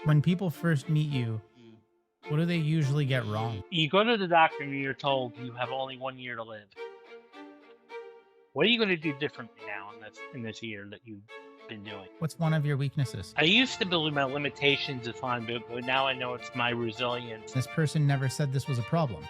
When people first meet you, what do they usually get wrong? You go to the doctor and you're told you have only 1 year to live. What are you going to do differently now in this year that you've been doing? What's one of your weaknesses? I used to believe my limitations is fine, but now I know it's my resilience. This person never said this was a problem.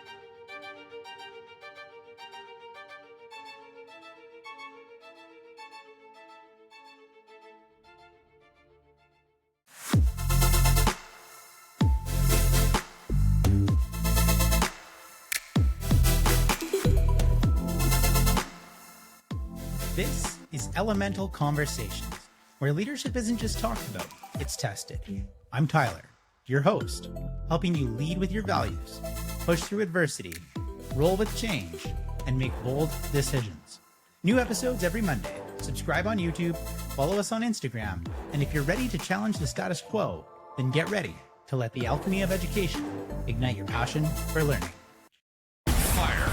This is Elemental Conversations, where leadership isn't just talked about, it's tested. I'm Tyler, your host, helping you lead with your values, push through adversity, roll with change, and make bold decisions. New episodes every Monday. Subscribe on YouTube, follow us on Instagram, and if you're ready to challenge the status quo, then get ready to let the alchemy of education ignite your passion for learning. Fire,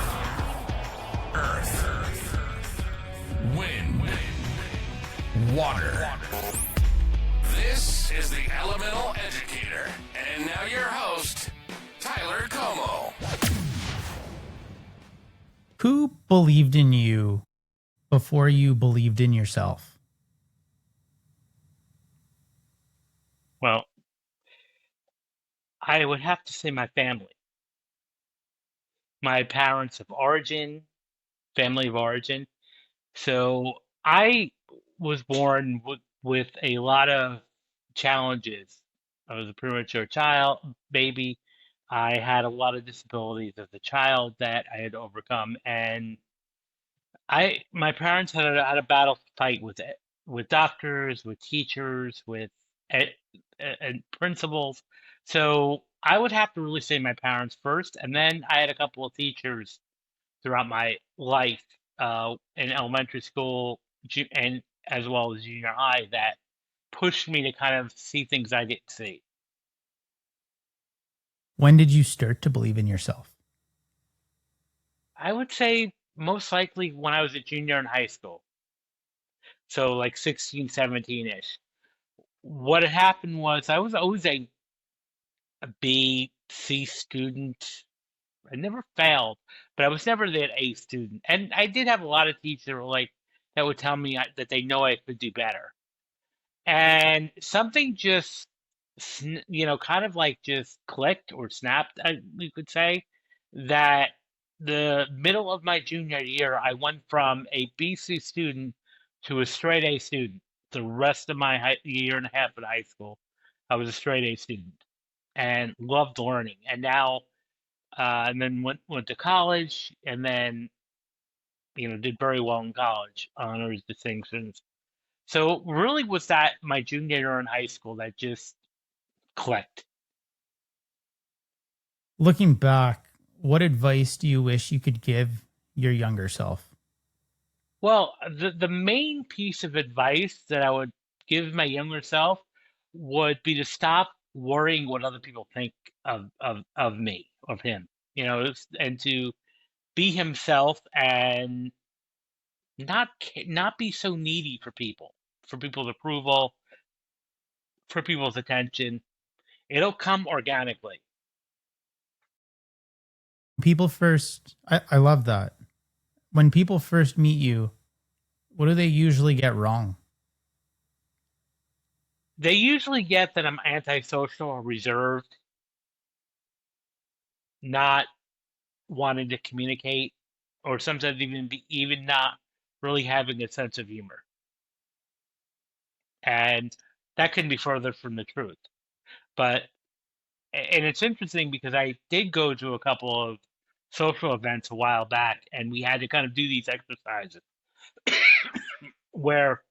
earth, wind, water. This is the Elemental Educator, and now your host, Tyler Como. Who believed in you before you believed in yourself? Well, I would have to say my family. My parents of origin, family of origin. So I was born with a lot of challenges. I was a premature baby. I had a lot of disabilities as a child that I had to overcome, and my parents had a battle fight with doctors, with teachers, with and principals. So I would have to really say my parents first, and then I had a couple of teachers throughout my life in elementary school and as well as junior high that pushed me to kind of see things I didn't see. When did you start to believe in yourself? I would say most likely when I was a junior in high school. So like 16, 17-ish. What had happened was I was always a B, C student. I never failed, but I was never that A student. And I did have a lot of teachers that were like, that would tell me that they know I could do better. And something just, kind of like just clicked or snapped, we could say, that the middle of my junior year, I went from a BC student to a straight A student. The rest of my year and a half at high school, I was a straight A student and loved learning. And now, and then went to college, and then did very well in college, honors, distinctions. So really was that my junior year in high school that just clicked. Looking back, what advice do you wish you could give your younger self? Well, the main piece of advice that I would give my younger self would be to stop worrying what other people think of me, of him, and to be himself and not be so needy for people's approval, for people's attention. It'll come organically. I love that. When people first meet you, what do they usually get wrong? They usually get that I'm antisocial or reserved, not wanting to communicate, or sometimes even not really having a sense of humor. And that couldn't be further from the truth. And it's interesting because I did go to a couple of social events a while back, and we had to kind of do these exercises where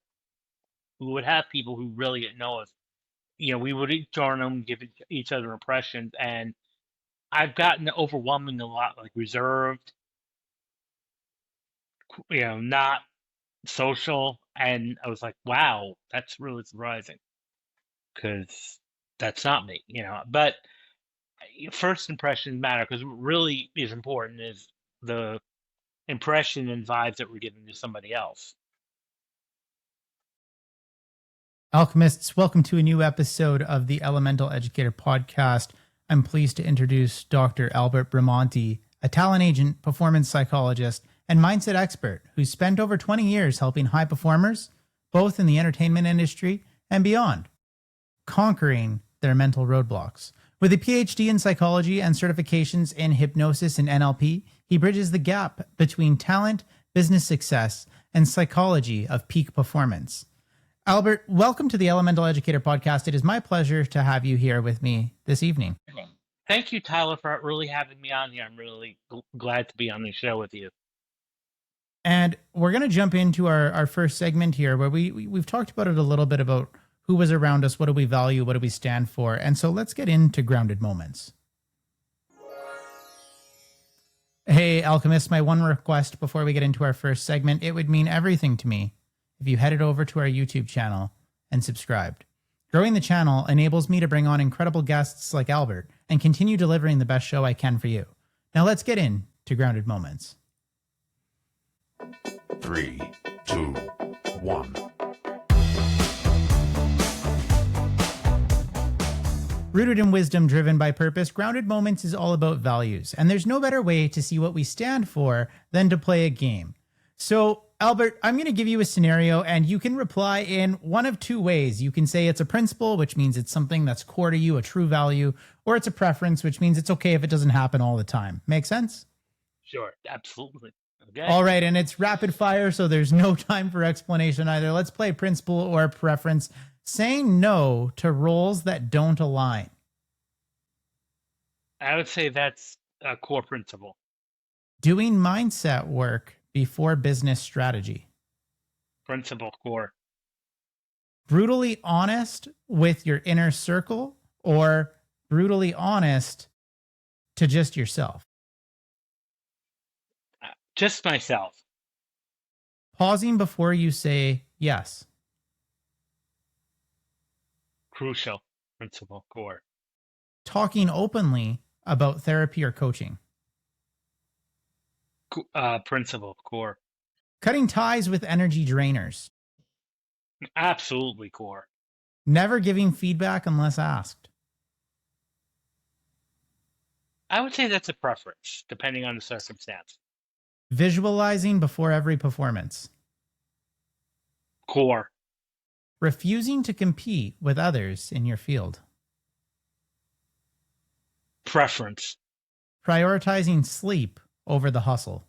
we would have people who really didn't know us. We would each join them, give each other impressions, and I've gotten overwhelming a lot, like reserved, not social, and I was like, wow, that's really surprising because that's not me, But first impressions matter because what really is important is the impression and vibes that we're giving to somebody else. Alchemists, welcome to a new episode of the Elemental Educator podcast. I'm pleased to introduce Dr. Albert Bramante, a talent agent, performance psychologist, and mindset expert who's spent over 20 years helping high performers, both in the entertainment industry and beyond, conquering their mental roadblocks. With a PhD in psychology and certifications in hypnosis and NLP, he bridges the gap between talent, business success, and psychology of peak performance. Albert, welcome to the Elemental Educator podcast. It is my pleasure to have you here with me this evening. Thank you, Tyler, for really having me on here. I'm really glad to be on the show with you. And we're going to jump into our first segment here where we've talked about it a little bit about who was around us, what do we value, what do we stand for. And so let's get into grounded moments. Hey, Alchemist, my one request before we get into our first segment, it would mean everything to me if you headed over to our YouTube channel and subscribed. Growing the channel enables me to bring on incredible guests like Albert and continue delivering the best show I can for you. Now let's get into grounded moments. 3, 2, 1. Rooted in wisdom, driven by purpose, Grounded Moments is all about values. And there's no better way to see what we stand for than to play a game. So, Albert, I'm going to give you a scenario and you can reply in one of two ways. You can say it's a principle, which means it's something that's core to you, a true value, or it's a preference, which means it's okay if it doesn't happen all the time. Make sense? Sure, absolutely. Okay. All right, and it's rapid fire, so there's no time for explanation either. Let's play principle or preference. Saying no to roles that don't align. I would say that's a core principle. Doing mindset work before business strategy. Principle core. Brutally honest with your inner circle or brutally honest to just yourself. Just myself. Pausing before you say yes. Crucial principle core. Talking openly about therapy or coaching. Principle core. Cutting ties with energy drainers. Absolutely core. Never giving feedback unless asked. I would say that's a preference, depending on the circumstance. Visualizing before every performance. Core. Refusing to compete with others in your field. Preference. Prioritizing sleep over the hustle.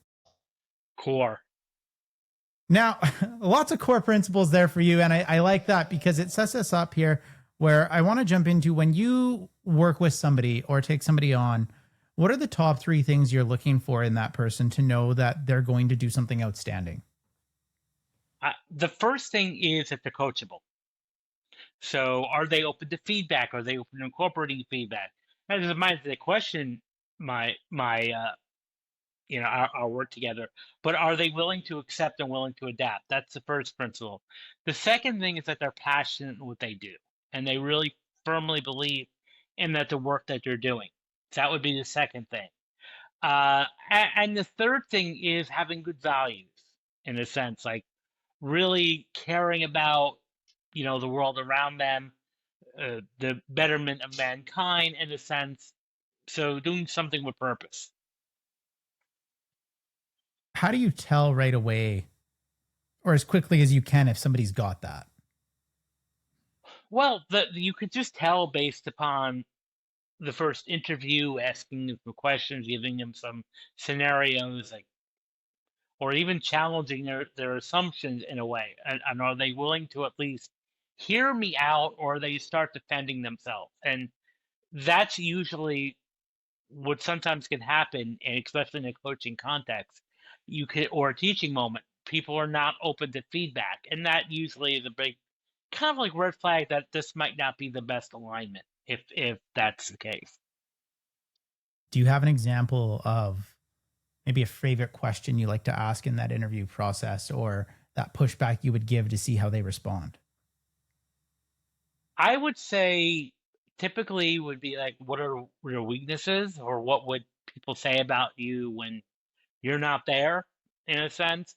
Core. Now, lots of core principles there for you. And I like that because it sets us up here where I want to jump into when you work with somebody or take somebody on, what are the top 3 things you're looking for in that person to know that they're going to do something outstanding? The first thing is that they're coachable. So are they open to feedback? Are they open to incorporating feedback? That doesn't mind if they question our work together, but are they willing to accept and willing to adapt? That's the first principle. The second thing is that they're passionate in what they do and they really firmly believe in the work that they're doing. So that would be the second thing. And the third thing is having good values in a sense, like really caring about, the world around them, the betterment of mankind in a sense. So doing something with purpose. How do you tell right away or as quickly as you can if somebody's got that? Well, you could just tell based upon the first interview, asking them some questions, giving them some scenarios, or even challenging their assumptions in a way. And are they willing to at least hear me out, or they start defending themselves? And that's usually what sometimes can happen, and especially in a coaching context, or a teaching moment. People are not open to feedback, and that usually is a big kind of like red flag that this might not be the best alignment if that's the case. Do you have an example of maybe a favorite question you like to ask in that interview process or that pushback you would give to see how they respond? I would say typically would be like, what are your weaknesses, or what would people say about you when you're not there, in a sense?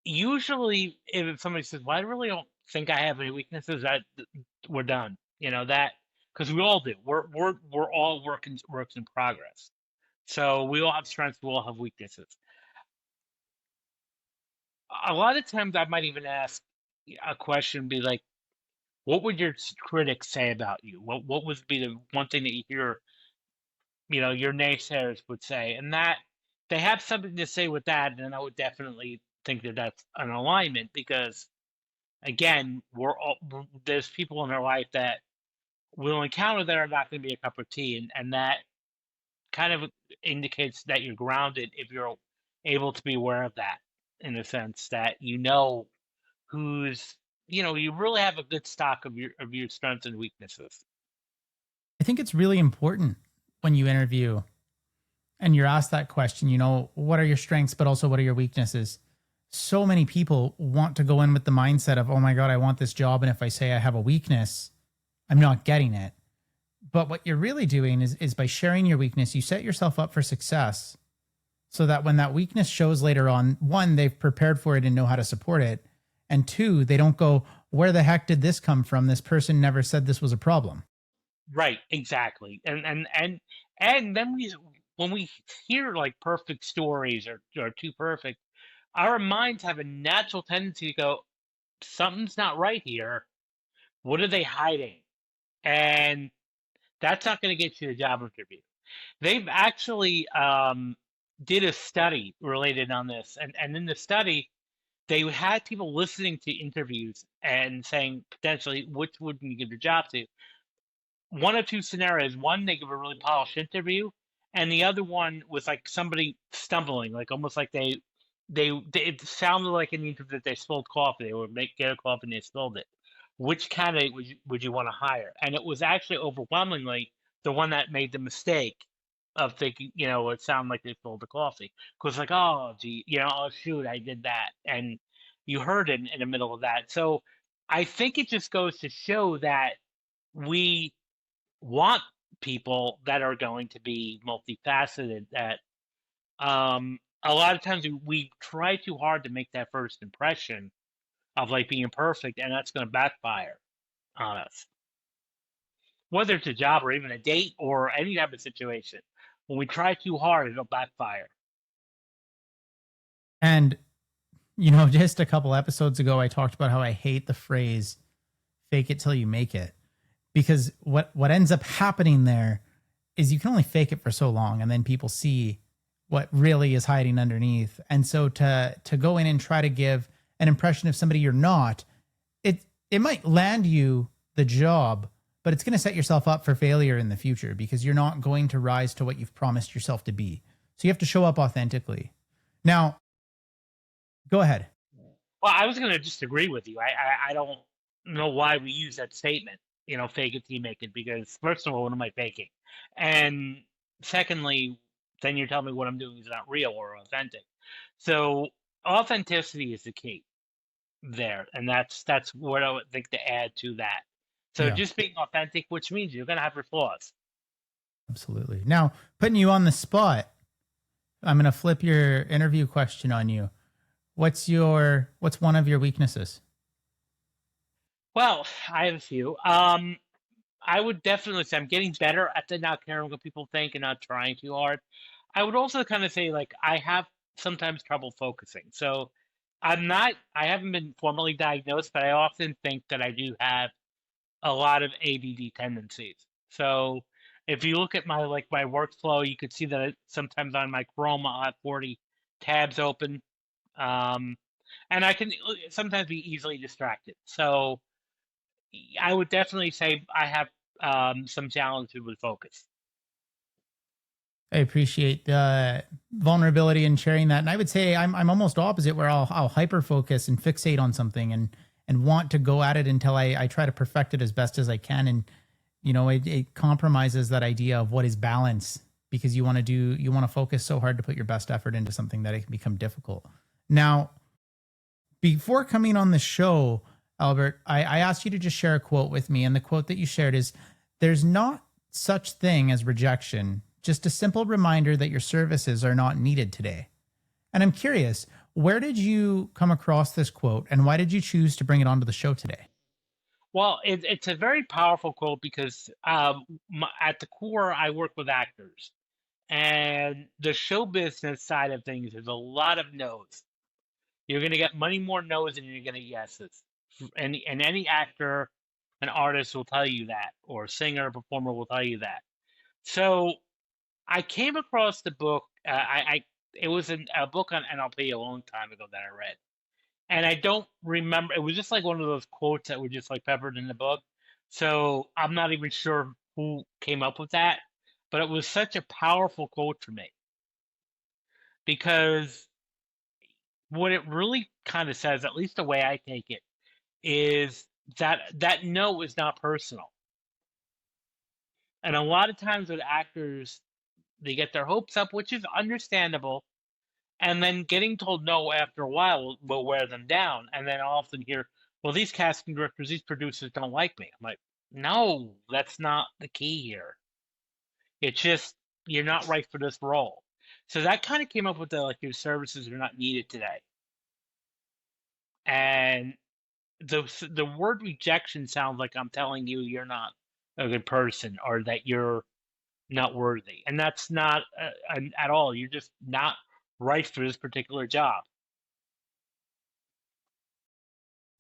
Usually, if somebody says, well, I really don't think I have any weaknesses, that we're done. That, because we all do. We're all works in progress. So we all have strengths, we all have weaknesses. A lot of times I might even ask a question, be like, what would your critics say about you? What would be the one thing that you hear, your naysayers would say? And that they have something to say with that, and I would definitely think that that's an alignment because again, there's people in our life that we'll encounter that are not going to be a cup of tea, and that kind of indicates that you're grounded if you're able to be aware of that, in a sense that who's you really have a good stock of your strengths and weaknesses. I think it's really important when you interview and you're asked that question, what are your strengths, but also what are your weaknesses? So many people want to go in with the mindset of, oh my God, I want this job. And if I say I have a weakness, I'm not getting it. But what you're really doing is by sharing your weakness, you set yourself up for success so that when that weakness shows later on, one, they've prepared for it and know how to support it. And two, they don't go, where the heck did this come from? This person never said this was a problem. Right, exactly. And then when we hear like perfect stories or too perfect, our minds have a natural tendency to go, something's not right here. What are they hiding? And that's not going to get you a job interview. They've actually did a study related on this, and in the study, they had people listening to interviews and saying potentially which would you give your job to. One of two scenarios: one, they give a really polished interview, and the other one was like somebody stumbling, like almost like they it sounded like in the interview that they spilled coffee. They would get a coffee and they spilled it. Which candidate would you want to hire? And it was actually overwhelmingly the one that made the mistake of thinking, it sounded like they spilled the coffee. Because like, oh gee, oh shoot, I did that. And you heard it in the middle of that. So I think it just goes to show that we want people that are going to be multifaceted, that a lot of times we try too hard to make that first impression of like being perfect, and that's going to backfire on us. Whether it's a job or even a date or any type of situation, when we try too hard, it'll backfire. And, just a couple episodes ago, I talked about how I hate the phrase fake it till you make it, because what ends up happening there is you can only fake it for so long, and then people see what really is hiding underneath. And so to go in and try to give an impression of somebody you're not, it might land you the job, but it's going to set yourself up for failure in the future because you're not going to rise to what you've promised yourself to be. So you have to show up authentically. Now, go ahead. Well, I was going to just agree with you. I don't know why we use that statement, fake it till you make it, because first of all, what am I faking? And secondly, then you're telling me what I'm doing is not real or authentic. So authenticity is the key there, and that's what I would think to add to that. So Yeah, just being authentic, which means you're going to have your flaws. absolutely. Now, putting you on the spot, I'm going to flip your interview question on you. What's one of your weaknesses? Well, I have a few. I would definitely say I'm getting better at the not caring what people think and not trying too hard. I would also kind of say like I have sometimes trouble focusing. So I haven't been formally diagnosed, but I often think that I do have a lot of ADD tendencies. So if you look at my workflow, you could see that sometimes on my Chrome I'll have 40 tabs open, um, and I can sometimes be easily distracted. So I would definitely say I have some challenges with focus. I appreciate the vulnerability and sharing that. And I would say I'm almost opposite, where I'll hyper focus and fixate on something and want to go at it until I try to perfect it as best as I can. And, it compromises that idea of what is balance, because you want to focus so hard to put your best effort into something that it can become difficult. Now, before coming on the show, Albert, I asked you to just share a quote with me. And the quote that you shared is, "There's not such thing as rejection, just a simple reminder that your services are not needed today." And I'm curious, Where did you come across this quote, and why did you choose to bring it onto the show today? Well, it's a very powerful quote because at the core, I work with actors, and the show business side of things is a lot of no's. You're going to get many more no's than you're going to yeses. And any actor, an artist will tell you that, or singer, performer will tell you that. So I came across the book. It was a book on NLP a long time ago that I read, and I don't remember. It was just like one of those quotes that were just like peppered in the book. So I'm not even sure who came up with that, but it was such a powerful quote for me because what it really kind of says, at least the way I take it, is that no is not personal. And a lot of times with actors, they get their hopes up, which is understandable, and then getting told no after a while will wear them down. And then I'll often hear, well, these casting directors, these producers don't like me. I'm like, no, that's not the key here. It's just you're not right for this role. So that kind of came up with the like your services are not needed today. And the word rejection sounds like I'm telling you you're not a good person or that you're not worthy, and that's not at all. You're just not right for this particular job.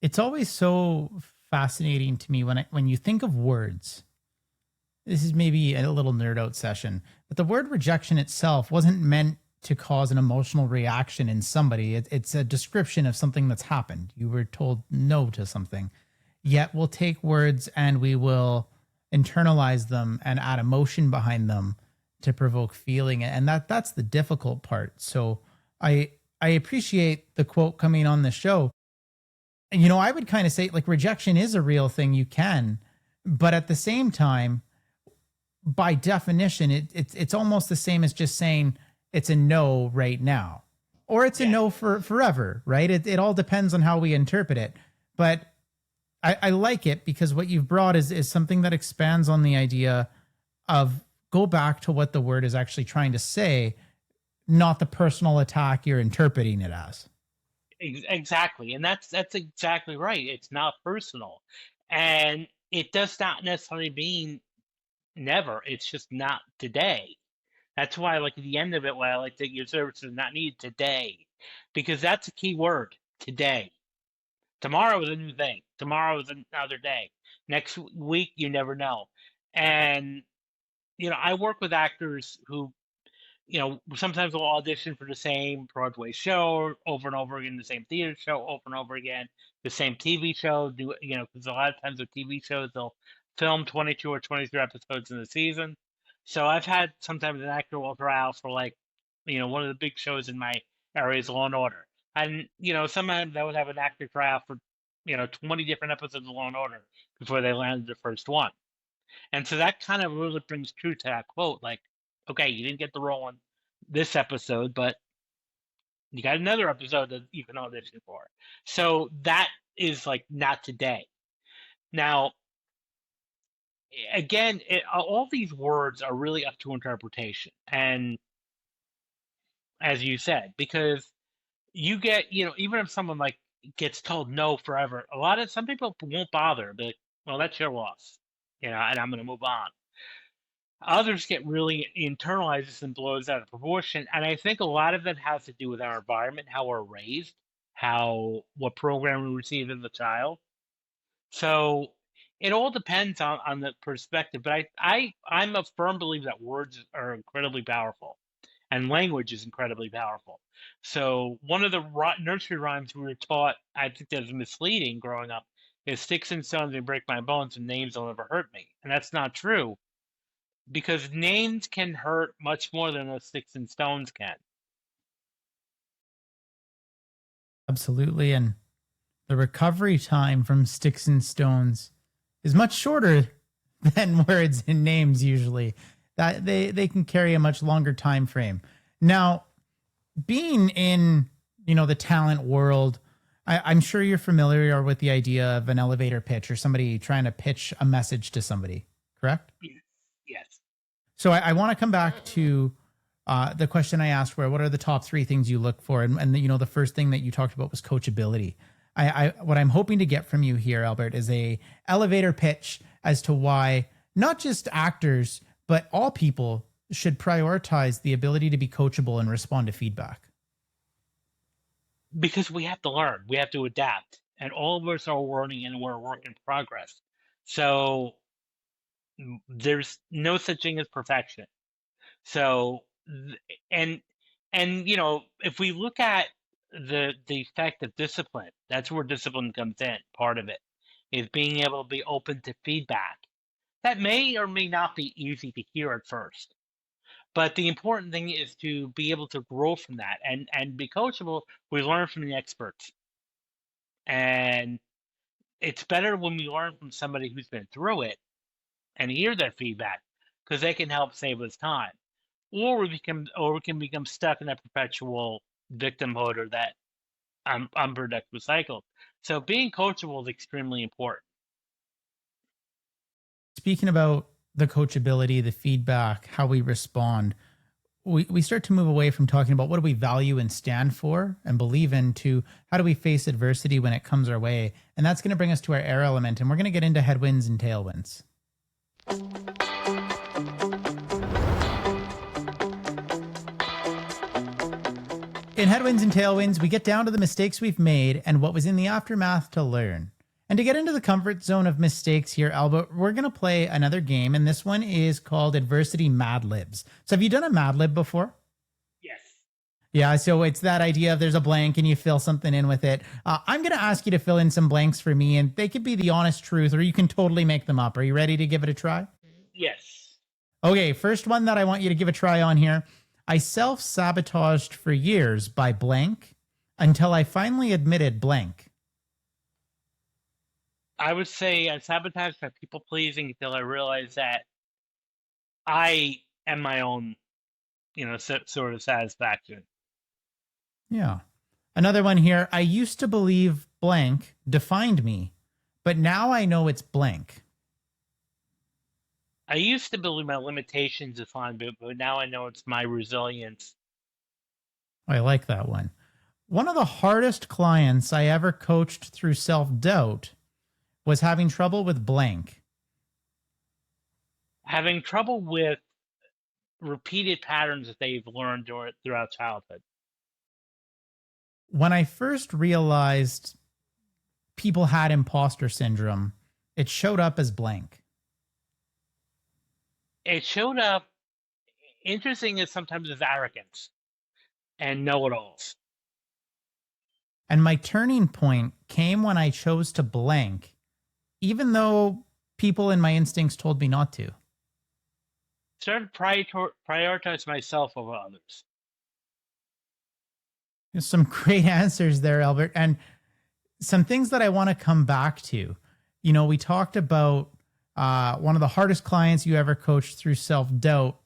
It's always so fascinating to me when you think of words. This is maybe a little nerd out session, but the word rejection itself wasn't meant to cause an emotional reaction in somebody. It's a description of something that's happened. You were told no to something, yet we'll take words and we will internalize them and add emotion behind them to provoke feeling. And that's the difficult part. So I appreciate the quote coming on the show. And, I would kind of say like rejection is a real thing. You can, but at the same time, by definition, it's almost the same as just saying it's a no right now, or it's a no for forever, right? It all depends on how we interpret it. But I like it because what you've brought is something that expands on the idea of go back to what the word is actually trying to say, not the personal attack you're interpreting it as. Exactly, and that's exactly right. It's not personal, and it does not necessarily mean never. It's just not today. That's why, like at the end of it, why I like that your services are not needed today, because that's a key word. Today, tomorrow is a new thing. Tomorrow is another day. Next week, you never know. And I work with actors who sometimes we'll audition for the same Broadway show over and over again, the same theater show over and over again, the same TV show. Because a lot of times with TV shows, they'll film 22 or 23 episodes in the season. So I've had sometimes an actor will try out for like, one of the big shows in my area is Law and Order. And, sometimes I would have an actor try out for, 20 different episodes of Law and Order before they landed the first one. And so that kind of really brings true to that quote, like, okay, you didn't get the role in this episode, but you got another episode that you can audition for. So that is like not today. Now, again, all these words are really up to interpretation. And as you said, because you get, even if someone like gets told no forever, some people won't bother, but well, that's your loss, and I'm going to move on. Others get really internalized this and blows out of proportion. And I think a lot of that has to do with our environment, how we're raised, what program we receive as a child. So it all depends on the perspective. But I'm a firm believer that words are incredibly powerful and language is incredibly powerful. So one of the nursery rhymes we were taught, I think that was misleading growing up, is sticks and stones may break my bones and names will never hurt me. And that's not true, because names can hurt much more than those sticks and stones can. Absolutely. And the recovery time from sticks and stones is much shorter than words and names usually. That they can carry a much longer time frame. Now, being in, the talent world, I'm sure you're familiar with the idea of an elevator pitch or somebody trying to pitch a message to somebody, correct? Yes. So I want to come back to the question I asked were, what are the top 3 things you look for? And the first thing that you talked about was coachability. What I'm hoping to get from you here, Albert, is a elevator pitch as to why not just actors, but all people should prioritize the ability to be coachable and respond to feedback. Because we have to learn, we have to adapt, and all of us are learning and we're a work in progress. So there's no such thing as perfection. So and if we look at the effect of discipline, that's where discipline comes in. Part of it is being able to be open to feedback. That may or may not be easy to hear at first. But the important thing is to be able to grow from that and be coachable. We learn from the experts. And it's better when we learn from somebody who's been through it and hear their feedback because they can help save us time. Or we can become stuck in a perpetual victimhood or that unproductive cycle. So being coachable is extremely important. Speaking about the coachability, the feedback, how we respond, we start to move away from talking about what do we value and stand for and believe in to how do we face adversity when it comes our way. And that's going to bring us to our air element. And we're going to get into headwinds and tailwinds. In headwinds and tailwinds, we get down to the mistakes we've made and what was in the aftermath to learn. And to get into the comfort zone of mistakes here, Albert, we're going to play another game, and this one is called Adversity Mad Libs. So have you done a Mad Lib before? Yes. Yeah, so it's that idea of there's a blank and you fill something in with it. I'm going to ask you to fill in some blanks for me, and they could be the honest truth, or you can totally make them up. Are you ready to give it a try? Yes. Okay, first one that I want you to give a try on here. I self-sabotaged for years by blank until I finally admitted blank. I would say I sabotaged my people pleasing until I realized that I am my own, sort of satisfaction. Yeah. Another one here. I used to believe blank defined me, but now I know it's blank. I used to believe my limitations defined me, but now I know it's my resilience. I like that one. One of the hardest clients I ever coached through self-doubt was having trouble with blank. Having trouble with repeated patterns that they've learned throughout childhood. When I first realized people had imposter syndrome, it showed up as blank. It showed up, interesting as sometimes as arrogance and know-it-alls. And my turning point came when I chose to blank, even though people in my instincts told me not to. Started to prioritize myself over others. There's some great answers there, Albert. And some things that I want to come back to. We talked about one of the hardest clients you ever coached through self-doubt.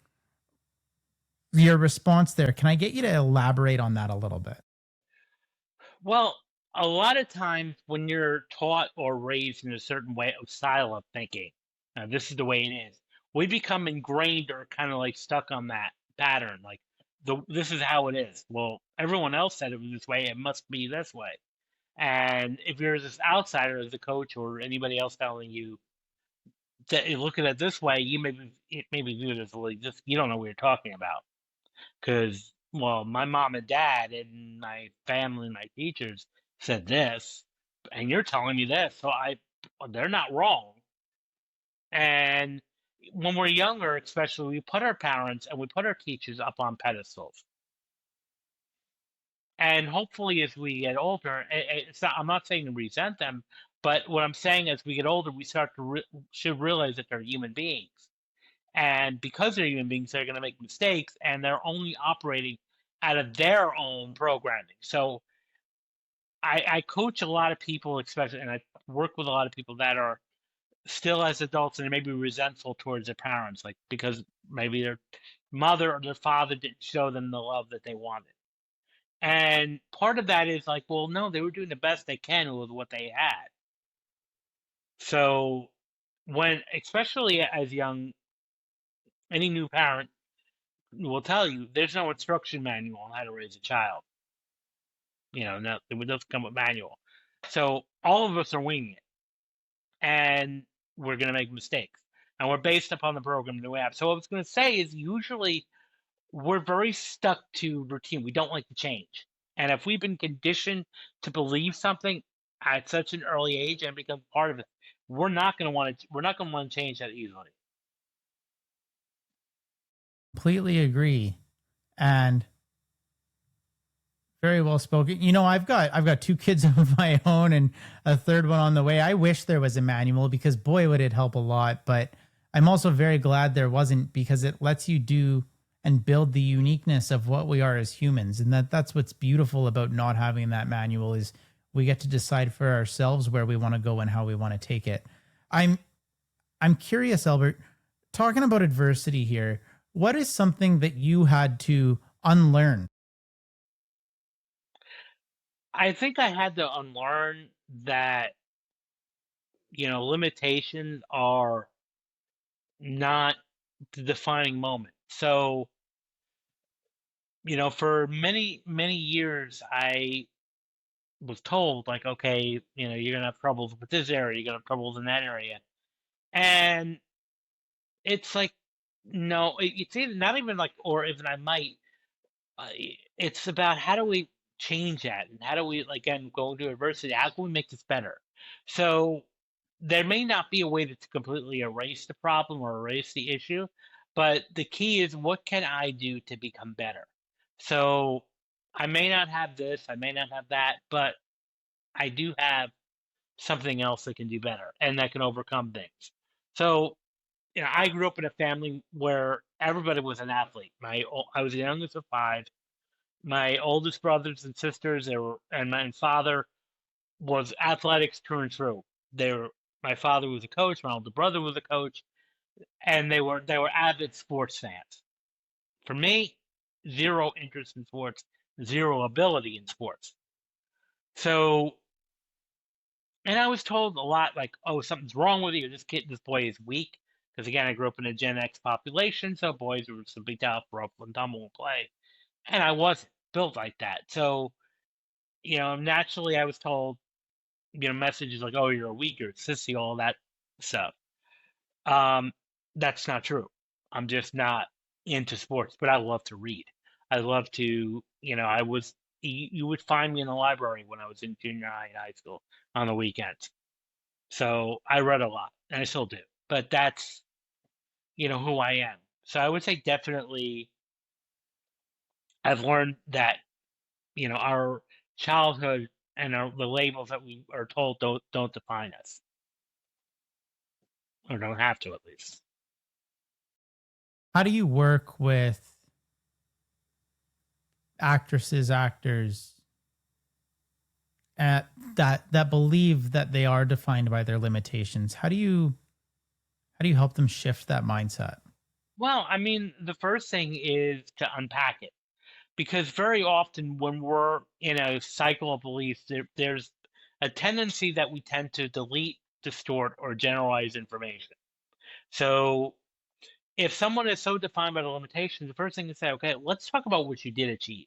Your response there, can I get you to elaborate on that a little bit? Well, a lot of times when you're taught or raised in a certain way of style of thinking, this is the way it is, we become ingrained or kind of like stuck on that pattern. Like, this is how it is. Well, everyone else said it was this way. It must be this way. And if you're this outsider as a coach or anybody else telling you that you look at it this way, it may be viewed as like just you don't know what you're talking about. Because, well, my mom and dad and my family and my teachers said this, and you're telling me this, so they're not wrong. And when we're younger, especially, we put our parents and we put our teachers up on pedestals. And hopefully, as we get older, I'm not saying to resent them, but what I'm saying as we get older, we start to should realize that they're human beings. And because they're human beings, they're going to make mistakes, and they're only operating out of their own programming. So I coach a lot of people, especially, and I work with a lot of people that are still as adults and they may be resentful towards their parents, like because maybe their mother or their father didn't show them the love that they wanted. And part of that is like, well, no, they were doing the best they can with what they had. So especially as young, any new parent, will tell you there's no instruction manual on how to raise a child. No, it doesn't come with manual. So all of us are winging it, and we're going to make mistakes, and we're based upon the program that we have. So what I was going to say is usually we're very stuck to routine. We don't like to change. And if we've been conditioned to believe something at such an early age and become part of it, we're not going to want to change that easily. Completely agree. And very well spoken. I've got two kids of my own and a third one on the way. I wish there was a manual because boy would it help a lot, but I'm also very glad there wasn't because it lets you do and build the uniqueness of what we are as humans. And that's what's beautiful about not having that manual is we get to decide for ourselves where we want to go and how we want to take it. I'm curious, Albert, talking about adversity here, what is something that you had to unlearn? I think I had to unlearn that, limitations are not the defining moment. So, for many, many years, I was told, like, okay, you're going to have troubles with this area, you're going to have troubles in that area. And it's like, no, it's either not even like, or even I might, it's about how do we change that and how do we, like, again, go into adversity? How can we make this better? So there may not be a way to completely erase the problem or erase the issue, but the key is what can I do to become better? So I may not have this, I may not have that, but I do have something else that can do better and that can overcome things. So, I grew up in a family where everybody was an athlete. I was the youngest of five. My oldest brothers and sisters, and my father was athletics through and through. My father was a coach, my older brother was a coach, and they were avid sports fans. For me, zero interest in sports, zero ability in sports. So, and I was told a lot like, "Oh, something's wrong with you. This boy is weak." Because again, I grew up in a Gen X population, so boys were simply tough, rough and tumble and play, and I wasn't built like that. So, naturally, I was told, messages like, "Oh, you're a weak, you're a sissy," all that stuff. Um, that's not true. I'm just not into sports, but I love to read. I love to, you would find me in the library when I was in junior high and high school on the weekends. So I read a lot, and I still do. But that's, who I am. So I would say definitely I've learned that, our childhood and the labels that we are told don't define us, or don't have to at least. How do you work with actors at that believe that they are defined by their limitations? How do you help them shift that mindset? Well, I mean, the first thing is to unpack it. Because very often when we're in a cycle of beliefs, there's a tendency that we tend to delete, distort, or generalize information. So if someone is so defined by the limitations, the first thing is say, okay, let's talk about what you did achieve.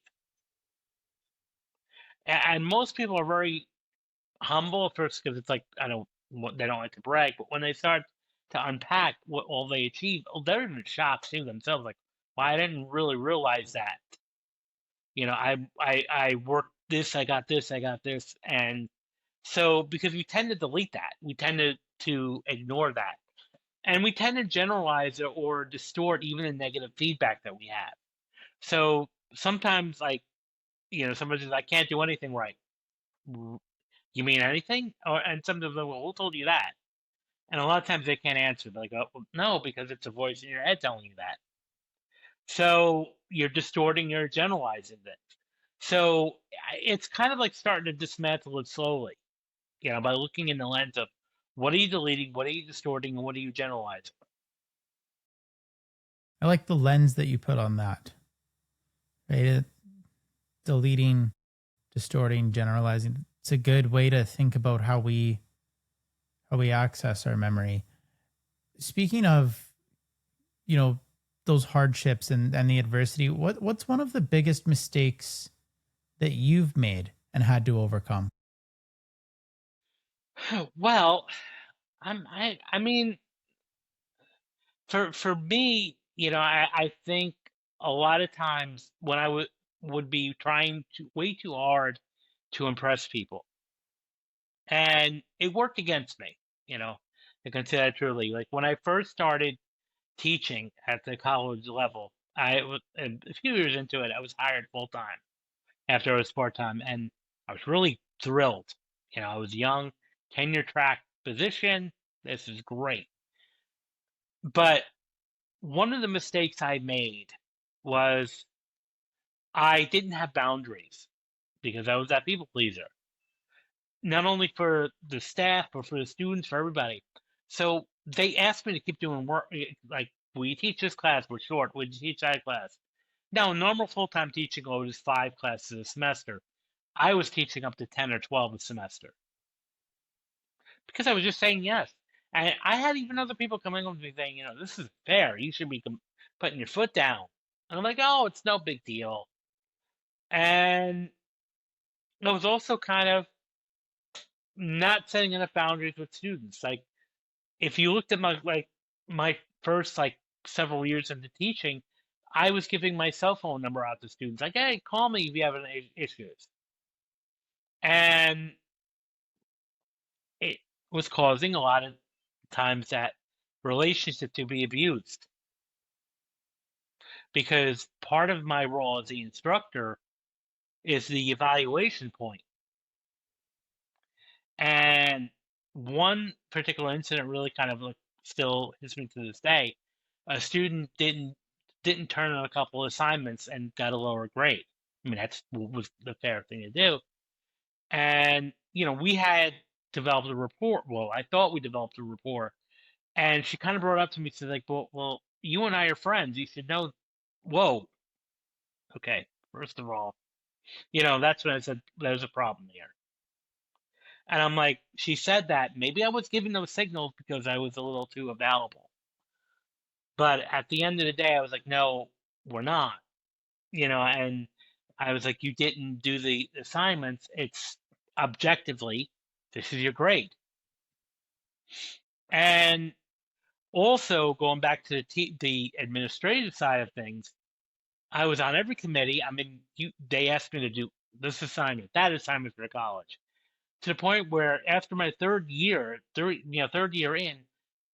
And most people are very humble at first because it's like, they don't like to brag, but when they start to unpack what all they achieved, they're in shock to themselves, like, well, I didn't really realize that. I worked this, I got this, I got this, and so because we tend to delete that, we tend to ignore that, and we tend to generalize it or distort even the negative feedback that we have. So sometimes, like, somebody says, "I can't do anything right." You mean anything? And sometimes, well, who told you that? And a lot of times they can't answer. They're like, "Oh, well, no, because it's a voice in your head telling you that." So you're distorting, you're generalizing it. So it's kind of like starting to dismantle it slowly, by looking in the lens of what are you deleting, what are you distorting, and what are you generalizing? I like the lens that you put on that, right? Deleting, distorting, generalizing. It's a good way to think about how we access our memory. Speaking of, you know, those hardships and the adversity, what's one of the biggest mistakes that you've made and had to overcome? Well, I mean, for me, I think a lot of times when I would be trying way too hard to impress people, and it worked against me. You know, I can say that truly. Like when I first started teaching at the college level, a few years into it, I was hired full time after I was part time, and I was really thrilled. I was young, tenure track position. This is great. But one of the mistakes I made was I didn't have boundaries because I was that people pleaser, not only for the staff, but for the students, for everybody. So they asked me to keep doing work. Like, will you teach this class? We're short. Would you teach that class? Now, normal full time teaching load is 5 classes a semester. I was teaching up to 10 or 12 a semester because I was just saying yes. And I had even other people coming up to me saying, this is fair. You should be putting your foot down. And I'm like, oh, it's no big deal. And I was also kind of not setting enough boundaries with students. Like, if you looked at my first several years into teaching, I was giving my cell phone number out to students. Like, hey, call me if you have any issues. And it was causing a lot of times that relationship to be abused because part of my role as the instructor is the evaluation point. And one particular incident really kind of still hits me to this day. A student didn't turn in a couple assignments and got a lower grade. I mean, that's was the fair thing to do. And we had developed a rapport. Well, I thought we developed a rapport. And she kind of brought it up to me. She's like, well, you and I are friends. You should know. Whoa. Okay. First of all, that's when I said there's a problem here. And I'm like, she said that. Maybe I was giving those signals because I was a little too available. But at the end of the day, I was like, no, we're not. And I was like, you didn't do the assignments. It's objectively, this is your grade. And also going back to the administrative side of things, I was on every committee. I mean, they asked me to do this assignment, that assignment for college, to the point where after my third year in,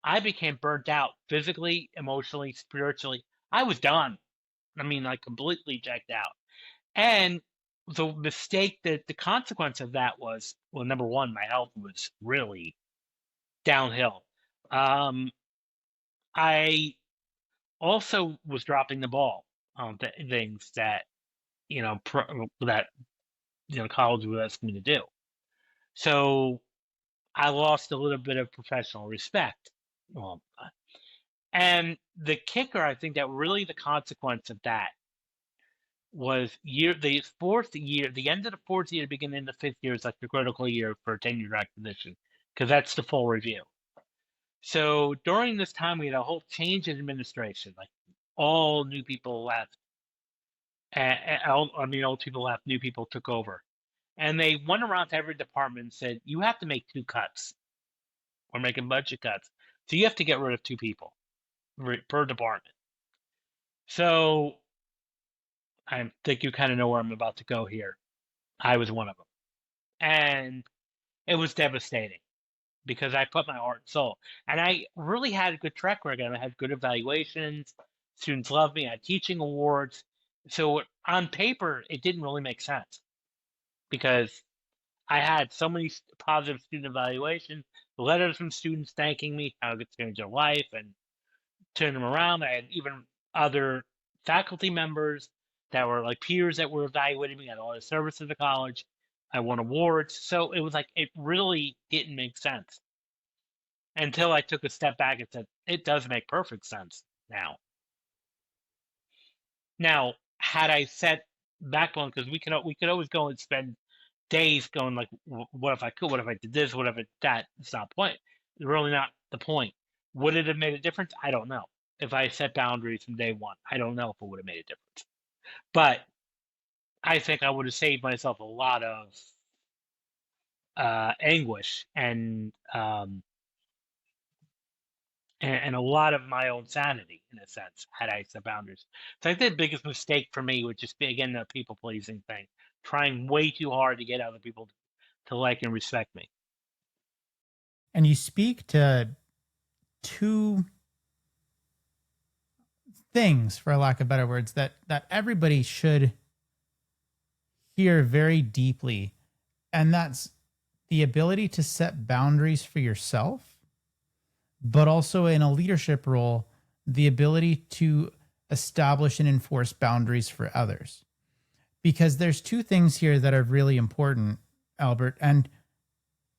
I became burnt out physically, emotionally, spiritually. I was done. I mean, like completely checked out. And the mistake that the consequence of that was, well, number one, my health was really downhill. Um, I also was dropping the ball on things that that college was asking me to do. So I lost a little bit of professional respect. Well, and the kicker, I think that really the consequence of that was the end of the fourth year, beginning of the fifth year is like the critical year for a tenure acquisition because that's the full review. So during this time, we had a whole change in administration. Like all new people left, old people left, new people took over, and they went around to every department and said, "You have to make 2 cuts. We're making budget cuts, so you have to get rid of 2 people per department." So I think you kind of know where I'm about to go here. I was one of them, and it was devastating because I put my heart and soul, and I really had a good track record. I had good evaluations. Students loved me. I had teaching awards. So on paper, it didn't really make sense because I had so many positive student evaluations, letters from students thanking me, how I could change their life and turn them around. I had even other faculty members that were like peers that were evaluating me at all the service of the college. I won awards. So it was like, it really didn't make sense until I took a step back and said, it does make perfect sense now. Now, had I set back on, because we could always go and spend days going like, what if I could? What if I did this? What if I did that? It's not the point. It's really not the point. Would it have made a difference? I don't know. if I set boundaries from day one. I don't know if it would have made a difference, but I think I would have saved myself a lot of anguish and a lot of my own sanity, in a sense, had I set boundaries. So I think the biggest mistake for me would just be, again, the people pleasing thing, trying way too hard to get other people to like and respect me. And you speak to two things, for lack of better words, that everybody should hear very deeply. And that's the ability to set boundaries for yourself, but also in a leadership role, the ability to establish and enforce boundaries for others. Because there's two things here that are really important, Albert. And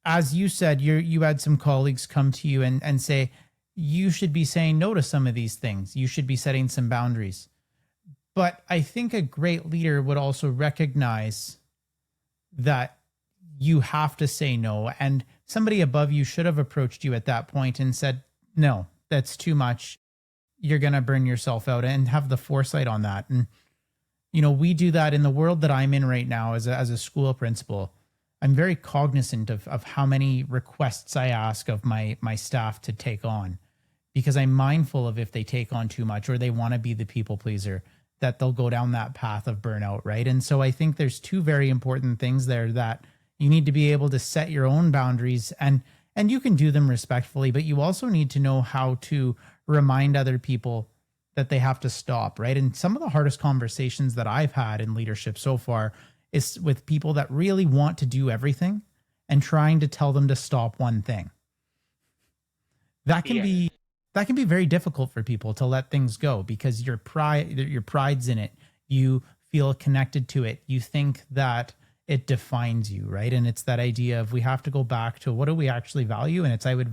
as you said, you had some colleagues come to you and say, you should be saying no to some of these things. You should be setting some boundaries. But I think a great leader would also recognize that you have to say no. And somebody above you should have approached you at that point and said, no, that's too much. You're going to burn yourself out, and have the foresight on that. And, we do that in the world that I'm in right now as a school principal. I'm very cognizant of how many requests I ask of my staff to take on, because I'm mindful of if they take on too much or they want to be the people pleaser, that they'll go down that path of burnout, right? And so I think there's two very important things there, that you need to be able to set your own boundaries, and you can do them respectfully, but you also need to know how to remind other people that they have to stop, right? And some of the hardest conversations that I've had in leadership so far is with people that really want to do everything and trying to tell them to stop one thing. That can be very difficult for people to let things go, because your pride's in it. You feel connected to it. You think that it defines you, right? And it's that idea of, we have to go back to what do we actually value? And I would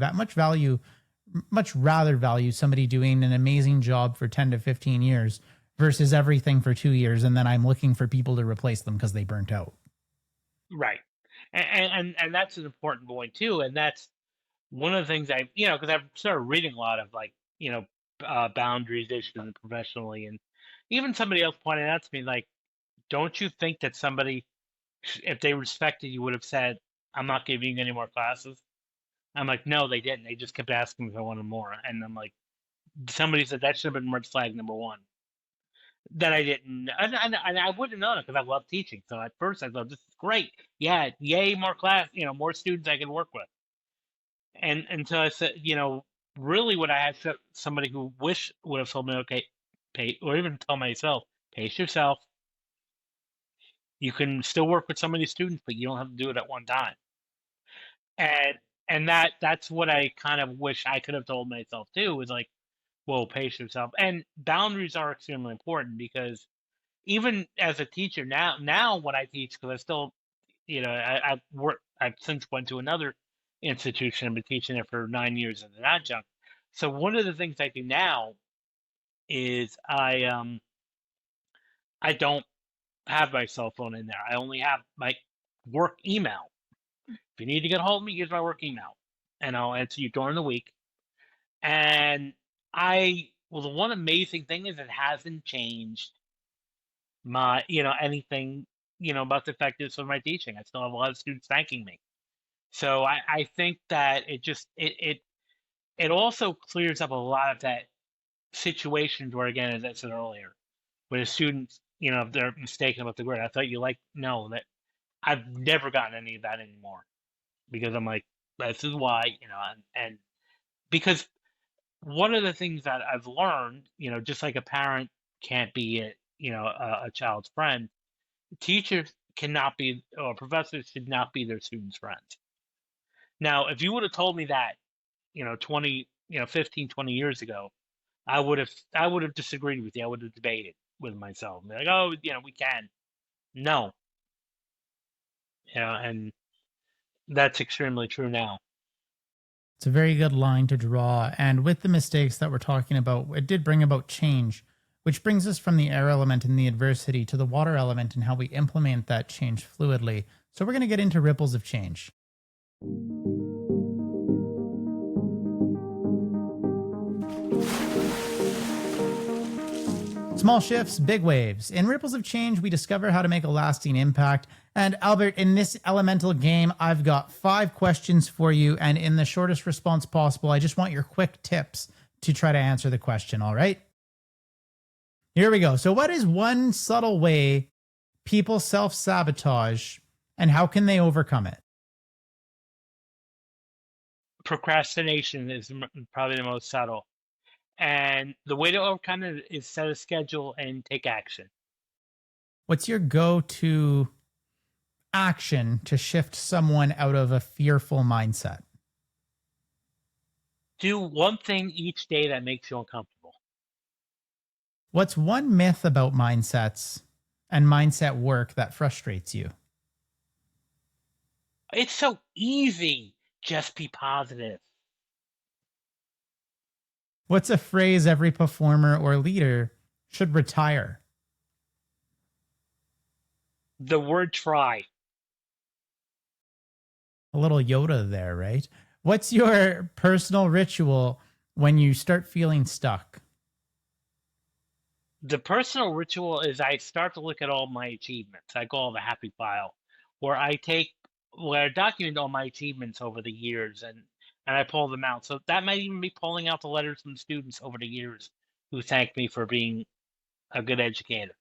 much rather value somebody doing an amazing job for 10 to 15 years versus everything for 2 years, and then I'm looking for people to replace them because they burnt out. Right. And that's an important point too. And that's one of the things because I've started reading a lot of boundaries issues professionally, and even somebody else pointed out to me, like, don't you think that somebody, if they respected you, would have said, I'm not giving you any more classes? I'm like, no, they didn't. They just kept asking me if I wanted more. And I'm like, somebody said that should have been red flag number one. That I didn't, and I wouldn't know it because I love teaching. So at first I thought, this is great. Yeah, yay, more class, more students I can work with. And until I said, really what I had somebody who would have told me, okay, pay, or even tell myself, pace yourself. You can still work with some of these students, but you don't have to do it at one time. And that's what I kind of wish I could have told myself too, was like, whoa, pace yourself. And boundaries are extremely important, because even as a teacher now when I teach, because I still, I've since went to another institution. I've been teaching it for 9 years as an adjunct. So one of the things I do now is I don't have my cell phone in there. I only have my work email. If you need to get a hold of me, here's my work email, and I'll answer you during the week. And the one amazing thing is, it hasn't changed my, anything, about the effectiveness of my teaching. I still have a lot of students thanking me. So I think that it also clears up a lot of that situations where, again, as I said earlier, where the students, if they're mistaken about the grade, I thought no, that I've never gotten any of that anymore, because I'm like, this is why, and because one of the things that I've learned, just like a parent can't be a child's friend, teachers cannot be, or professors should not be their students' friends. Now, if you would have told me that, 15, 20 years ago, I would have disagreed with you. I would have debated with myself. Like, oh, we can. No. And that's extremely true now. It's a very good line to draw. And with the mistakes that we're talking about, it did bring about change, which brings us from the air element and the adversity to the water element and how we implement that change fluidly. So we're going to get into ripples of change. Small shifts, big waves. In Ripples of Change, we discover how to make a lasting impact. And Albert, in this elemental game, I've got 5 questions for you. And in the shortest response possible, I just want your quick tips to try to answer the question. All right? Here we go. So what is one subtle way people self-sabotage, and how can they overcome it? Procrastination is probably the most subtle. And the way to overcome it is set a schedule and take action. What's your go-to action to shift someone out of a fearful mindset? Do one thing each day that makes you uncomfortable. What's one myth about mindsets and mindset work that frustrates you? It's so easy. Just be positive. What's a phrase every performer or leader should retire? The word try. A little Yoda there, right? What's your personal ritual when you start feeling stuck? The personal ritual is I start to look at all my achievements. I call it the happy file, where I document all my achievements over the years and I pull them out. So that might even be pulling out the letters from students over the years who thanked me for being a good educator.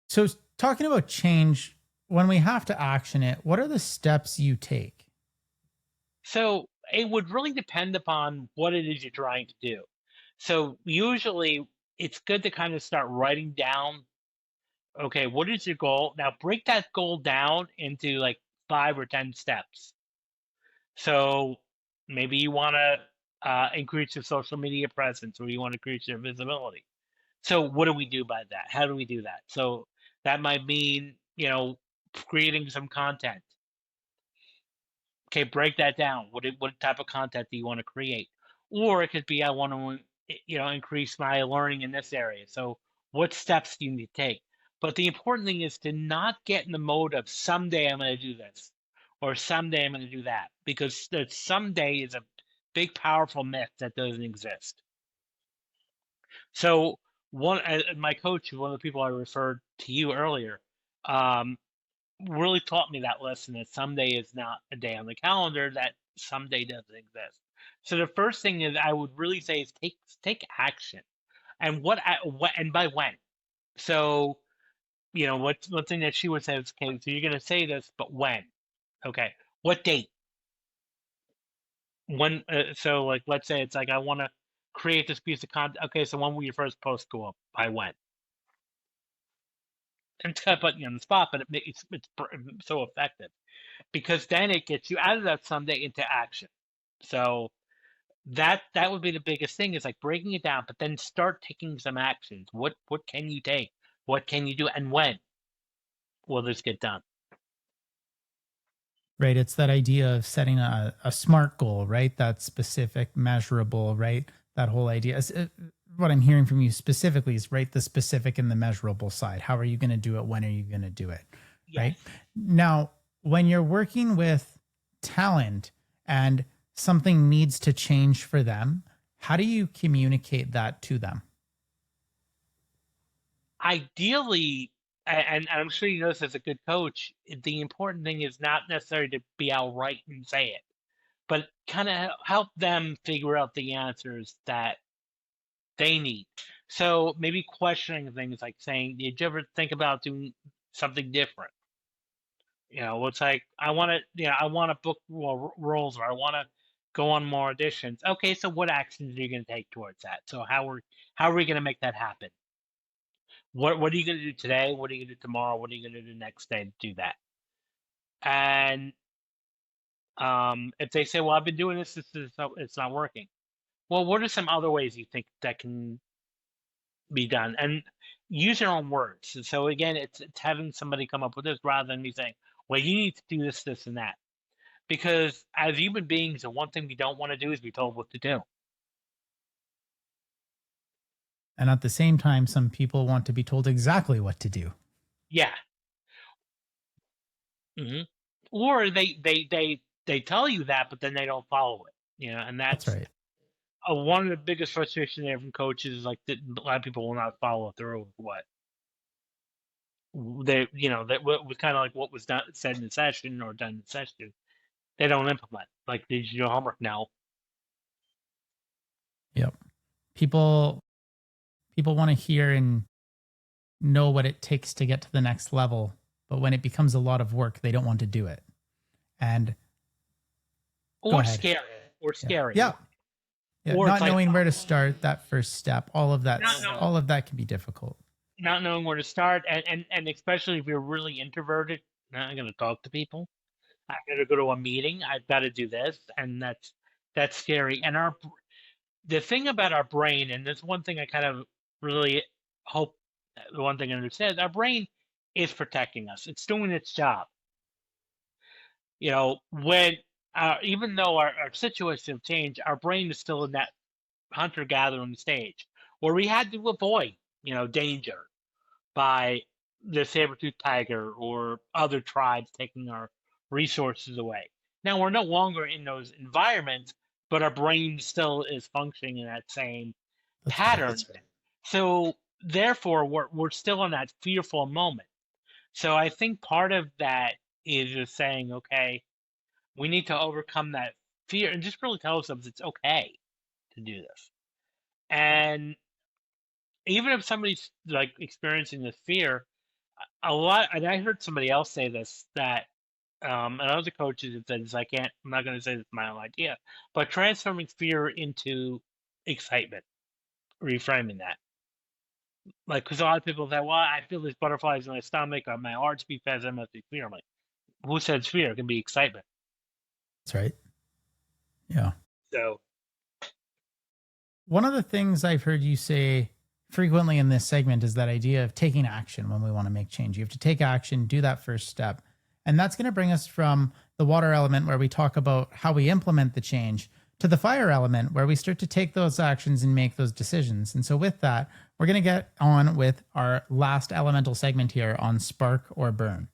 So, talking about change, when we have to action it, what are the steps you take? So it would really depend upon what it is you're trying to do. So usually it's good to kind of start writing down, okay, what is your goal? Now break that goal down into like 5 or 10 steps. So maybe you want to increase your social media presence or you want to increase your visibility. So what do we do by that? How do we do that? So that might mean, creating some content. Okay, break that down. What type of content do you want to create? Or it could be I want to increase my learning in this area. So what steps do you need to take? But the important thing is to not get in the mode of someday I'm going to do this or someday I'm going to do that, because the someday is a big powerful myth that doesn't exist. So my coach, one of the people I referred to you earlier, um, really taught me that lesson that someday is not a day on the calendar, that someday doesn't exist. So the first thing is I would really say is take action. And what and by when. So, one thing that she would say is, okay, so you're gonna say this, but when? Okay. What date? When so like let's say it's like I wanna create this piece of content. Okay, so when will your first post go up? By when? And it's kind of putting you on the spot, but it's so effective, because then it gets you out of that someday into action. So that would be the biggest thing, is like breaking it down, but then start taking some actions. What can you take? What can you do? And when will this get done? Right. It's that idea of setting a SMART goal, right? That's specific, measurable, right? That whole idea. What I'm hearing from you specifically is, right, the specific and the measurable side. How are you going to do it? When are you going to do it? Yes. Right. Now, when you're working with talent and something needs to change for them, how do you communicate that to them? Ideally, and I'm sure you know this as a good coach, the important thing is not necessarily to be outright and say it, but kind of help them figure out the answers that they need. So maybe questioning things like saying, did you ever think about doing something different? It's like I want to book more roles, or I want to go on more auditions. Okay, so what actions are you going to take towards that? So how are we going to make that happen? What are you going to do today? What are you going to do tomorrow? What are you going to do next day to do that? And if they say, well, I've been doing this, it's not working. Well, what are some other ways you think that can be done? And use your own words. And so again, it's having somebody come up with this rather than me saying, well, you need to do this, this, and that. Because as human beings, the one thing we don't want to do is be told what to do. And at the same time, some people want to be told exactly what to do. Yeah. Hmm. Or they tell you that, but then they don't follow it. And That's right. one of the biggest frustrations there from coaches is like that a lot of people will not follow through with what that what was kind of like what was done said in the session or done in the session. They don't implement. Like, did you do your homework? No. Yep. People want to hear and know what it takes to get to the next level, but when it becomes a lot of work, they don't want to do it. And go Or ahead. scary. Or scary. Yeah. Yeah. Or Not it's like, knowing where to start, that first step, all of that Not all of that can be difficult. not knowing where to start, and especially if you're really introverted, not going to talk to people. I got to go to a meeting. I've got to do this, and that's scary. And the thing about our brain, and this one thing I kind of really hope the one thing I understand, our brain is protecting us. It's doing its job. When even though our situation have changed, our brain is still in that hunter-gathering stage where we had to avoid, danger by the saber-toothed tiger or other tribes taking our resources away. Now we're no longer in those environments, but our brain still is functioning in that same pattern. So therefore, we're still in that fearful moment. So I think part of that is just saying, okay, we need to overcome that fear and just really tell ourselves it's okay to do this. And even if somebody's like experiencing this fear, and I heard somebody else say this, that and other coaches have said this, I'm not going to say this is my own idea, but transforming fear into excitement, reframing that. Like, because a lot of people say, well, I feel these butterflies in my stomach or my heart's beat fast, I must be fear. I'm like, who says fear? It can be excitement. That's right. Yeah. So one of the things I've heard you say frequently in this segment is that idea of taking action when we want to make change. You have to take action, do that first step. And that's going to bring us from the water element, where we talk about how we implement the change, to the fire element, where we start to take those actions and make those decisions. And so with that, we're going to get on with our last elemental segment here on spark or burn.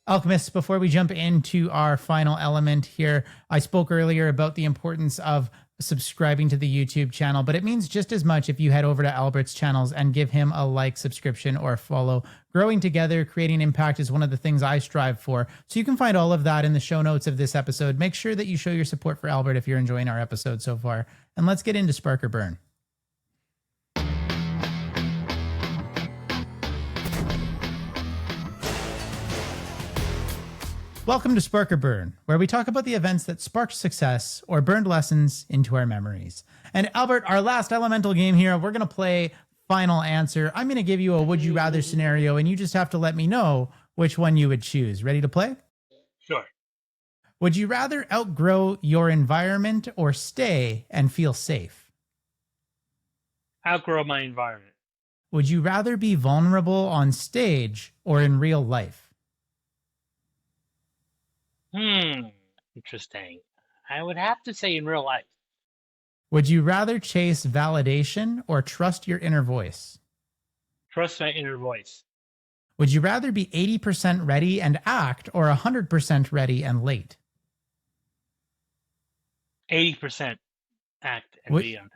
Alchemists, before we jump into our final element here, I spoke earlier about the importance of subscribing to the YouTube channel, but it means just as much if you head over to Albert's channels and give him a like, subscription, or follow. Growing together, creating impact is one of the things I strive for. So you can find all of that in the show notes of this episode. Make sure that you show your support for Albert if you're enjoying our episode so far. And let's get into Spark or Burn. Welcome to Spark or Burn, where we talk about the events that sparked success or burned lessons into our memories. And Albert, our last elemental game here, we're going to play Final Answer. I'm going to give you a would you rather scenario, and you just have to let me know which one you would choose. Ready to play? Sure. Would you rather outgrow your environment or stay and feel safe? Outgrow my environment. Would you rather be vulnerable on stage or in real life? Interesting. I would have to say in real life. Would you rather chase validation or trust your inner voice? Trust my inner voice. Would you rather be 80% ready and act or 100% ready and late? 80% act and be on.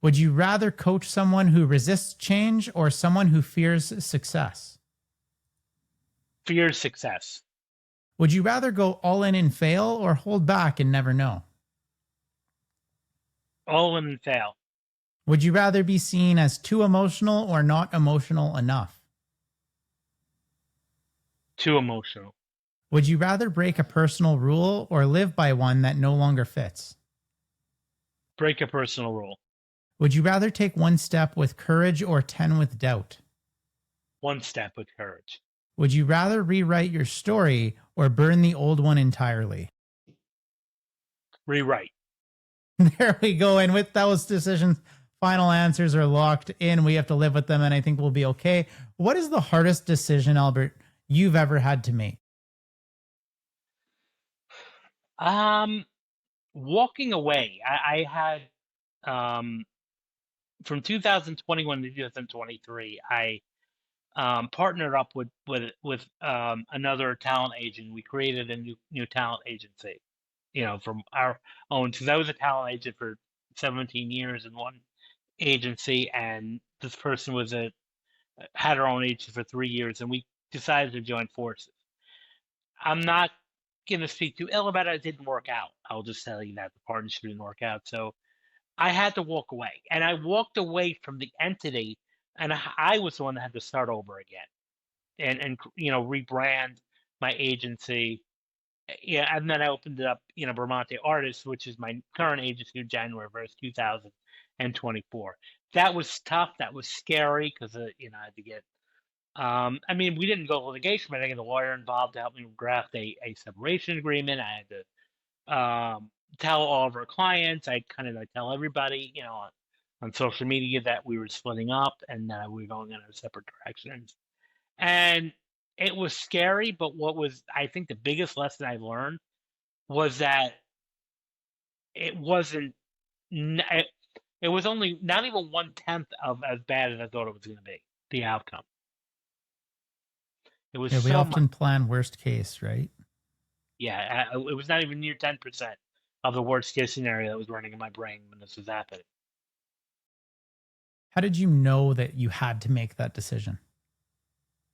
Would you rather coach someone who resists change or someone who fears success? Fears success. Would you rather go all in and fail or hold back and never know? All in and fail. Would you rather be seen as too emotional or not emotional enough? Too emotional. Would you rather break a personal rule or live by one that no longer fits? Break a personal rule. Would you rather take one step with courage or 10 with doubt? One step with courage. Would you rather rewrite your story or burn the old one entirely? Rewrite. There we go. And with those decisions, final answers are locked in. We have to live with them, and I think we'll be okay. What is the hardest decision, Albert, you've ever had to make? Walking away. I had from 2021 to 2023, I partnered up with another talent agent. We created a new talent agency from our own, because I was a talent agent for 17 years in one agency, and this person had her own agency for 3 years, and we decided to join forces. I'm not going to speak too ill about it. It didn't work out. I'll just tell you that the partnership didn't work out. So I had to walk away, and I walked away from the entity, and I was the one that had to start over again and rebrand my agency. Yeah, and then I opened it up, Bramante Artists, which is my current agency, January 1st, 2024. That was tough. That was scary because I had to get. I mean, we didn't go to litigation, but I got a lawyer involved to help me draft a separation agreement. I had to tell all of our clients. I kind of like tell everybody, on social media that we were splitting up and that we were going in our separate directions. And it was scary, but what was, I think, the biggest lesson I learned was that it wasn't, it was only not even 1/10 of as bad as I thought it was going to be, the outcome. It was Yeah, we so often much. plan worst case, right? Yeah, it was not even near 10% of the worst case scenario that was running in my brain when this was happening. How did you know that you had to make that decision?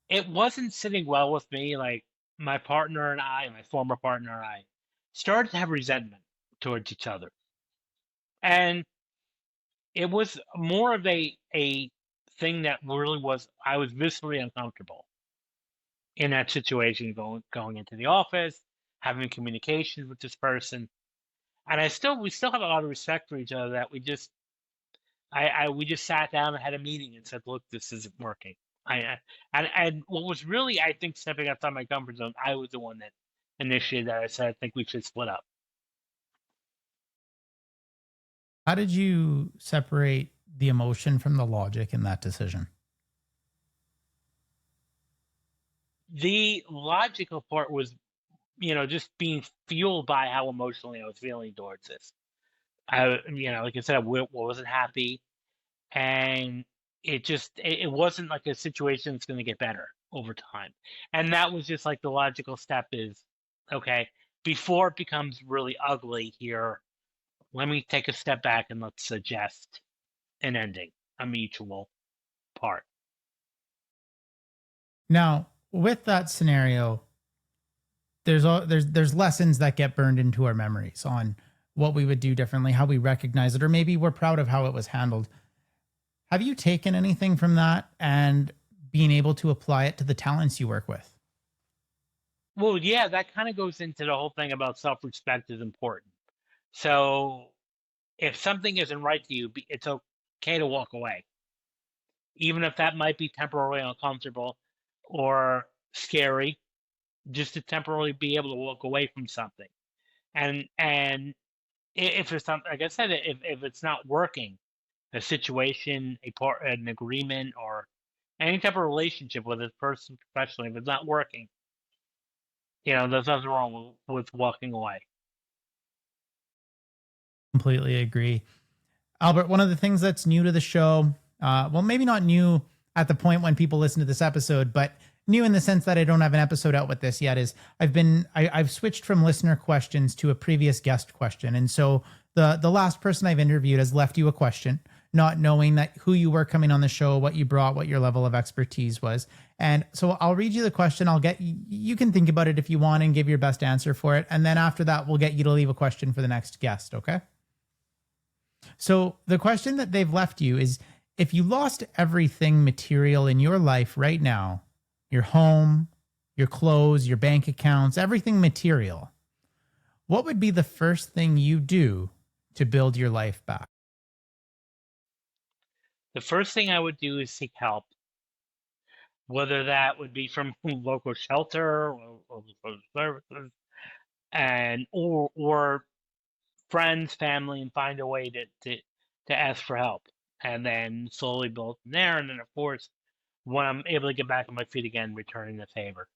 It wasn't sitting well with me. Like my partner and I, my former partner and I, started to have resentment towards each other. And it was more of a thing that really was, I was viscerally uncomfortable in that situation, going into the office, having communication with this person. And we still have a lot of respect for each other, that we just sat down and had a meeting and said, look, this isn't working. And what was really, I think, stepping outside my comfort zone, I was the one that initiated that. I said, I think we should split up. How did you separate the emotion from the logic in that decision? The logical part was, just being fueled by how emotionally I was feeling towards this. Like I said, I wasn't happy, and it wasn't like a situation that's going to get better over time. And that was just like the logical step is, okay, before it becomes really ugly here, let me take a step back and let's suggest an ending, a mutual part. Now, with that scenario, there's lessons that get burned into our memories on what we would do differently, how we recognize it, or maybe we're proud of how it was handled. Have you taken anything from that and being able to apply it to the talents you work with? Well, yeah, that kind of goes into the whole thing about self-respect is important. So if something isn't right to you, it's okay to walk away, even if that might be temporarily uncomfortable or scary, just to temporarily be able to walk away from something. And if it's something, like I said, if it's not working, a situation, an agreement, or any type of relationship with this person professionally, if it's not working, there's nothing wrong with walking away. Completely agree. Albert, one of the things that's new to the show, well, maybe not new at the point when people listen to this episode, but new in the sense that I don't have an episode out with this yet, is I've switched from listener questions to a previous guest question. And so the last person I've interviewed has left you a question, not knowing that who you were coming on the show, what you brought, what your level of expertise was. And so I'll read you the question. You can think about it if you want and give your best answer for it. And then after that, we'll get you to leave a question for the next guest. Okay. So the question that they've left you is, if you lost everything material in your life right now, your home, your clothes, your bank accounts, everything material, what would be the first thing you do to build your life back? The first thing I would do is seek help, whether that would be from local shelter or local services, or friends, family, and find a way to ask for help, and then slowly build from there. And then, of course, when I'm able to get back on my feet again, returning the favor.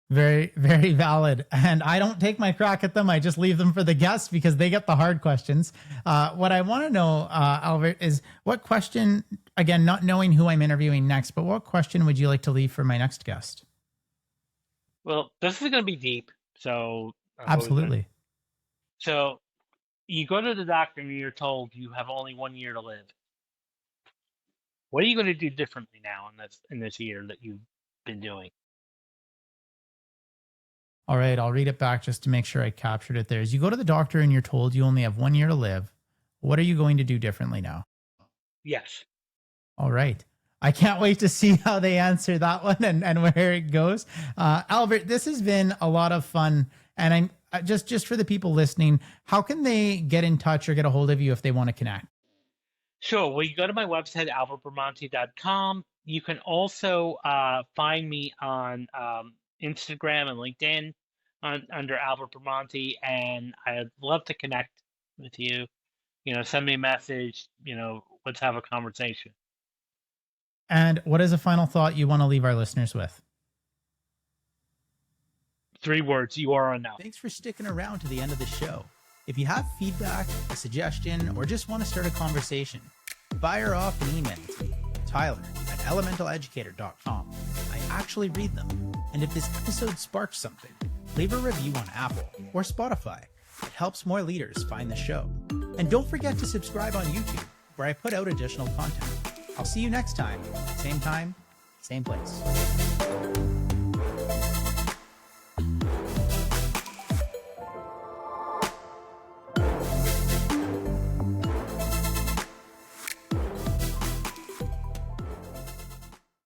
Very, very valid. And I don't take my crack at them. I just leave them for the guests because they get the hard questions. What I want to know, Albert, is what question, again, not knowing who I'm interviewing next, but what question would you like to leave for my next guest? Well, this is going to be deep, So Absolutely. So you go to the doctor and you're told you have only 1 year to live. What are you going to do differently now in this year that you've been doing? All right, I'll read it back just to make sure I captured it there. As you go to the doctor and you're told you only have 1 year to live, what are you going to do differently now? Yes. All right. I can't wait to see how they answer that one and where it goes. Albert, this has been a lot of fun. And I'm just for the people listening, how can they get in touch or get a hold of you if they want to connect? Sure. Well, you go to my website, albertbramante.com. You can also find me on Instagram and LinkedIn under Albert Bramante, and I'd love to connect with you. Send me a message. Let's have a conversation. And what is a final thought you want to leave our listeners with? 3 words: you are enough. Thanks for sticking around to the end of the show. If you have feedback, a suggestion, or just want to start a conversation, fire off an email to me, Tyler@elementaleducator.com. I actually read them. And if this episode sparked something, leave a review on Apple or Spotify. It helps more leaders find the show. And don't forget to subscribe on YouTube, where I put out additional content. I'll see you next time, same time, same place.